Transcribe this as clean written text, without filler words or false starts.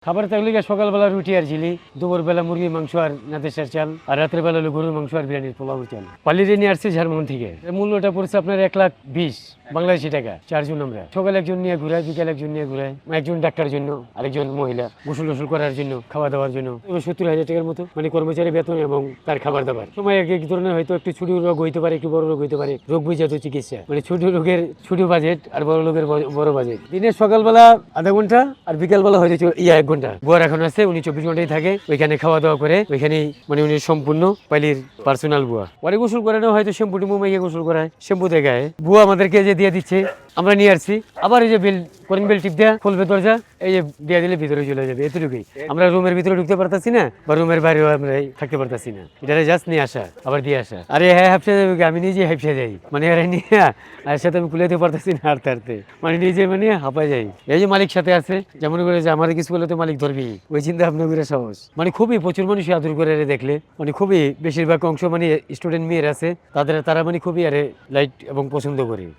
খাবার থাকলে সকালবেলা রুটি আর ঝিলি, দুপুরবেলা মুরগির মাংস আর নাতেশার চাল, আর রাতের বেলা হলো গরুর মাংস আর বিরিয়ানির পোলাও চাল। পালিয়ে নিয়ে আসছে ঝাড়মোহন থেকে। এর মূল্যটা পড়ছে আপনার 1,20,000 বাংলাদেশি টাকা। চারজন আমরা, সকালে একজন নিয়ে ঘুরাই, বিকাল একজন নিয়ে ঘুরাই, একজন ডাক্তারের জন্য, আরেকজন মহিলা গোসল গোসল করার জন্য, খাওয়া দাওয়ার জন্য। 70,000 টাকার মতো, মানে কর্মচারী বেতন এবং তার খাবার দাবার। সময় এক এক ধরনের, হয়তো একটু ছোট রোগ হইতে পারে, একটু বড় রোগ হইতে পারে, রোগ বুঝাতে চিকিৎসা, মানে ছোট রোগের ছোট বাজেট আর বড় লোকের বড় বাজেট। দিনের সকালবেলা আধা ঘন্টা আর বিকালবেলা হয়তো 1 ঘন্টা। বুয়ার এখন আছে, উনি 24 ঘন্টাই থাকে ওইখানে, খাওয়া দাওয়া করে ওইখানেই, মানে উনি সম্পূর্ণ পাইলির পার্সোনাল বুয়া। পরে গোসল করে না, হয়তো শ্যাম্পু টিম্পু মাইকে গোসল করায়, শ্যাম্পু দেখায়। বুয়া আমাদেরকে যে দিয়ে দিচ্ছে, আমরা নিয়ে আসছি। আবার এই যে বেল কলিং বেল টিপ দেয়া, খুলবে দরজা, এই যে দিয়ে দিলে ভিতরে চলে যাবে, এতটুকুই। আমরা রুমের ভিতরে ঢুকতে পারতাছি না, বা রুমের বাইরেও আমরা থাকতে পারতাছি না। এটা জাস্ট নিয়ে আসা, আবার দিয়ে আসা। আরে হ্যাঁ, হাফসে যাবে, আমি নিজে হাফসে যাই, মানে এরা নিয়ে আর সাথে আমি কুলাইতে পারতাছি না, হারতে হারতে মানে নিজে মানে হাঁপায় যাই। এই যে মালিক সাথে আছে, যেমন করে যে আমার কিছু বলে তো মালিক ধরবি, ওই চিন্তা ভাবনা করে সাহস। মানে খুবই প্রচুর মানুষ আদর করে দেখলে, মানে খুবই বেশিরভাগ অংশ মানে স্টুডেন্ট মেয়ের আছে, তারা মানে খুবই আরে লাইট এবং পছন্দ করে।